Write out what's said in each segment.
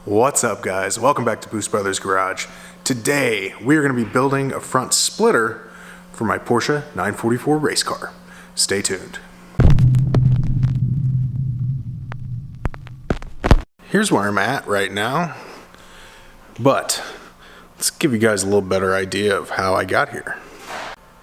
What's up, guys? Welcome back to Boost Brothers Garage. Today we are going to be building a front splitter for my Porsche 944 race car. Stay tuned. Here's where I'm at right now, but let's give you guys a little better idea of how I got here.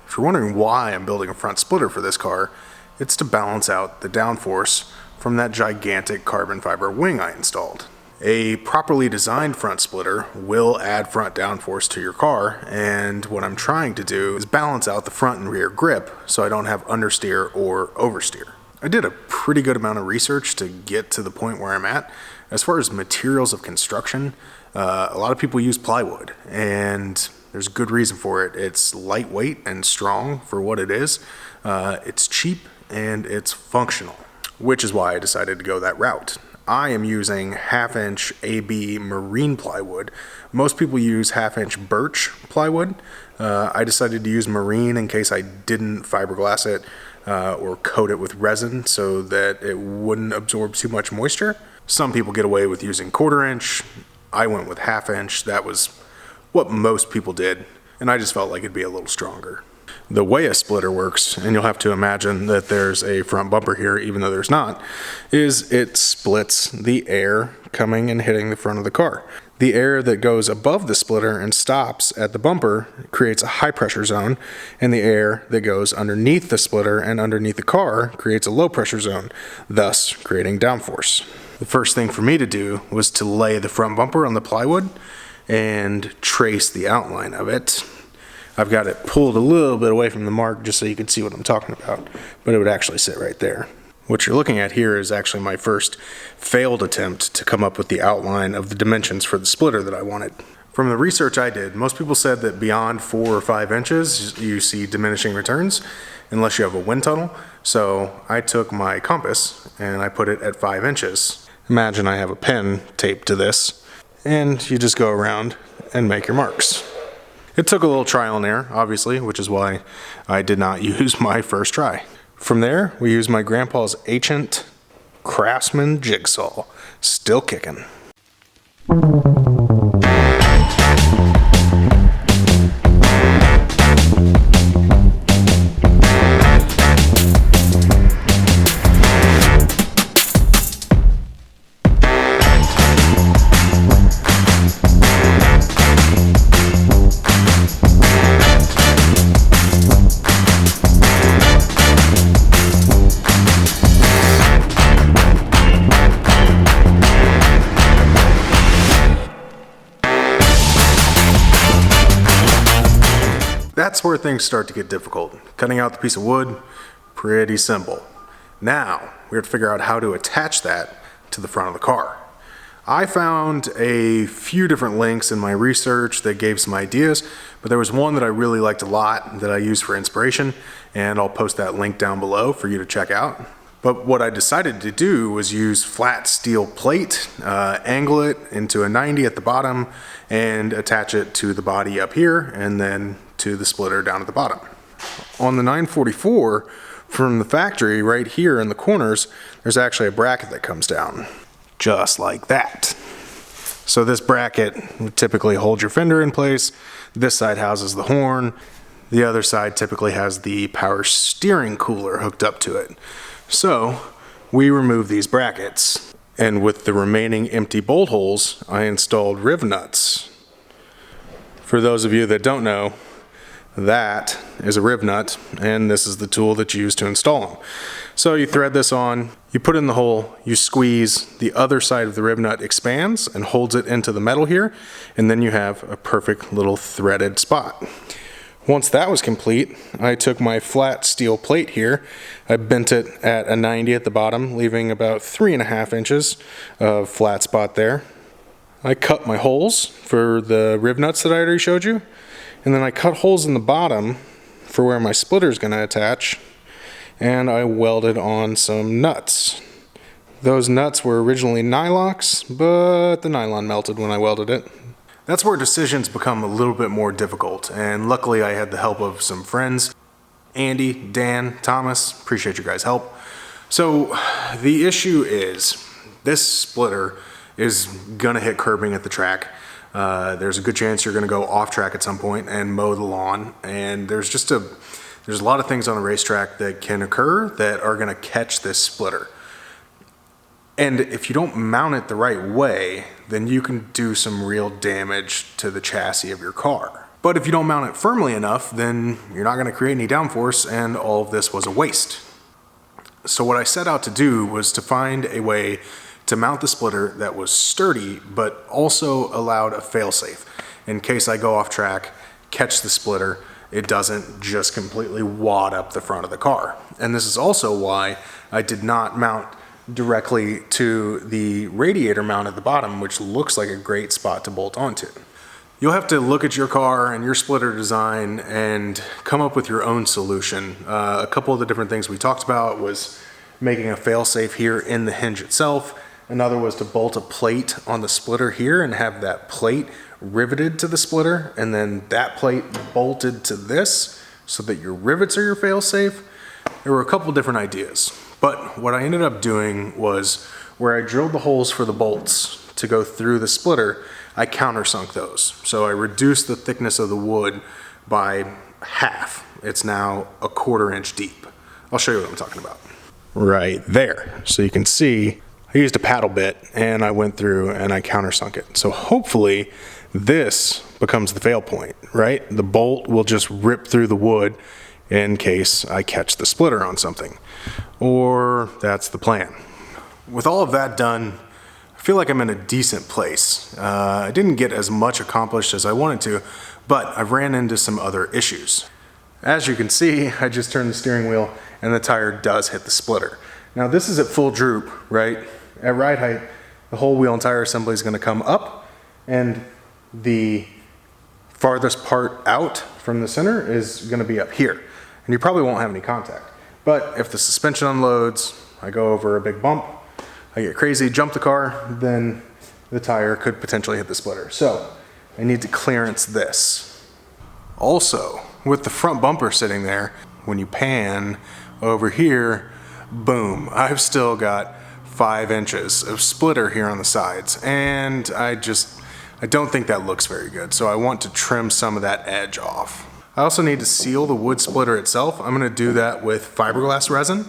If you're wondering why I'm building a front splitter for this car, it's to balance out the downforce from that gigantic carbon fiber wing I installed. A properly designed front splitter will add front downforce to your car, and what I'm trying to do is balance out the front and rear grip so I don't have understeer or oversteer. I did a pretty good amount of research to get to the point where I'm at. As far as materials of construction, a lot of people use plywood, and there's a good reason for it. It's lightweight and strong for what it is. It's cheap and it's functional, which is why I decided to go that route. I am using 1/2-inch AB marine plywood. Most people use 1/2-inch birch plywood. I decided to use marine in case I didn't fiberglass it or coat it with resin so that it wouldn't absorb too much moisture. Some people get away with using 1/4-inch. I went with 1/2-inch. That was what most people did, and I just felt like it'd be a little stronger. The way a splitter works, and you'll have to imagine that there's a front bumper here even though there's not, is it splits the air coming and hitting the front of the car. The air that goes above the splitter and stops at the bumper creates a high pressure zone, and the air that goes underneath the splitter and underneath the car creates a low pressure zone, thus creating downforce. The first thing for me to do was to lay the front bumper on the plywood and trace the outline of it. I've got it pulled a little bit away from the mark just so you can see what I'm talking about, but it would actually sit right there. What you're looking at here is actually my first failed attempt to come up with the outline of the dimensions for the splitter that I wanted. From the research I did, most people said that beyond 4 or 5 inches you see diminishing returns unless you have a wind tunnel. So I took my compass and I put it at 5 inches. Imagine I have a pen taped to this, and you just go around and make your marks. It took a little trial and error, obviously, which is why I did not use my first try. From there, we used my grandpa's ancient Craftsman jigsaw, still kicking. That's where things start to get difficult. Cutting out the piece of wood, pretty simple. Now, we have to figure out how to attach that to the front of the car. I found a few different links in my research that gave some ideas, but there was one that I really liked a lot that I used for inspiration, and I'll post that link down below for you to check out. But what I decided to do was use flat steel plate, angle it into a 90 at the bottom, and attach it to the body up here, and then to the splitter down at the bottom. On the 944, from the factory right here in the corners, there's actually a bracket that comes down, just like that. So this bracket would typically hold your fender in place. This side houses the horn. The other side typically has the power steering cooler hooked up to it. So we removed these brackets, and with the remaining empty bolt holes, I installed riv nuts. For those of you that don't know, that is a riv nut, and this is the tool that's used to install them. So you thread this on, you put in the hole, you squeeze, the other side of the riv nut expands and holds it into the metal here, and then you have a perfect little threaded spot. Once that was complete, I took my flat steel plate here, I bent it at a 90 at the bottom, leaving about 3.5 inches of flat spot there. I cut my holes for the riv nuts that I already showed you, and then I cut holes in the bottom for where my splitter is going to attach, and I welded on some nuts. Those nuts were originally nylox, but the nylon melted when I welded it. That's where decisions become a little bit more difficult, and luckily I had the help of some friends. Andy, Dan, Thomas, appreciate your guys' help. So the issue is this splitter is gonna hit curbing at the track. There's a good chance you're gonna go off track at some point and mow the lawn, and there's a lot of things on the racetrack that can occur that are gonna catch this splitter. And if you don't mount it the right way, then you can do some real damage to the chassis of your car. But if you don't mount it firmly enough, then you're not gonna create any downforce, and all of this was a waste. So what I set out to do was to find a way to mount the splitter that was sturdy, but also allowed a failsafe. In case I go off track, catch the splitter, it doesn't just completely wad up the front of the car. And this is also why I did not mount directly to the radiator mount at the bottom, which looks like a great spot to bolt onto. You'll have to look at your car and your splitter design and come up with your own solution. A couple of the different things we talked about was making a failsafe here in the hinge itself. Another was to bolt a plate on the splitter here and have that plate riveted to the splitter, and then that plate bolted to this so that your rivets are your failsafe. There were a couple different ideas. But what I ended up doing was where I drilled the holes for the bolts to go through the splitter, I countersunk those. So I reduced the thickness of the wood by half. It's now a 1/4 inch deep. I'll show you what I'm talking about. Right there. So you can see I used a paddle bit and I went through and I countersunk it. So hopefully this becomes the fail point, right? The bolt will just rip through the wood in case I catch the splitter on something. Or that's the plan. With all of that done, I feel like I'm in a decent place. I didn't get as much accomplished as I wanted to, but I ran into some other issues. As you can see, I just turned the steering wheel and the tire does hit the splitter. Now this is at full droop, right? At ride height, the whole wheel and tire assembly is gonna come up, and the farthest part out from the center is gonna be up here. And you probably won't have any contact. But if the suspension unloads, I go over a big bump, I get crazy, jump the car, then the tire could potentially hit the splitter. So I need to clearance this. Also, with the front bumper sitting there, when you pan over here, boom, I've still got 5 inches of splitter here on the sides, and I don't think that looks very good, so I want to trim some of that edge off. I also need to seal the wood splitter itself. I'm gonna do that with fiberglass resin.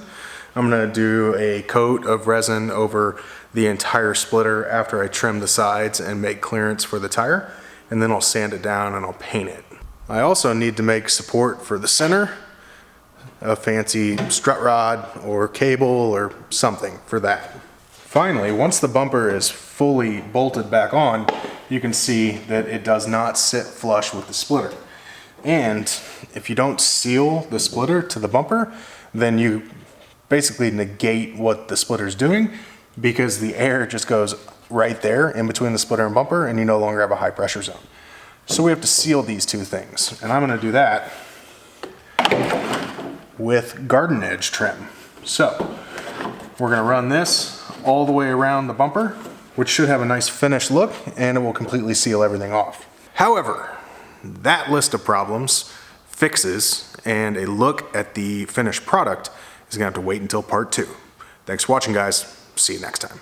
I'm gonna do a coat of resin over the entire splitter after I trim the sides and make clearance for the tire, and then I'll sand it down and I'll paint it. I also need to make support for the center, a fancy strut rod or cable or something for that. Finally, once the bumper is fully bolted back on, you can see that it does not sit flush with the splitter. And if you don't seal the splitter to the bumper, then you basically negate what the splitter is doing, because the air just goes right there in between the splitter and bumper, and you no longer have a high pressure zone. So we have to seal these two things, and I'm gonna do that with garden edge trim. So we're gonna run this all the way around the bumper, which should have a nice finished look, and it will completely seal everything off. However, that list of problems, fixes, and a look at the finished product is gonna have to wait until part 2. Thanks for watching, guys. See you next time.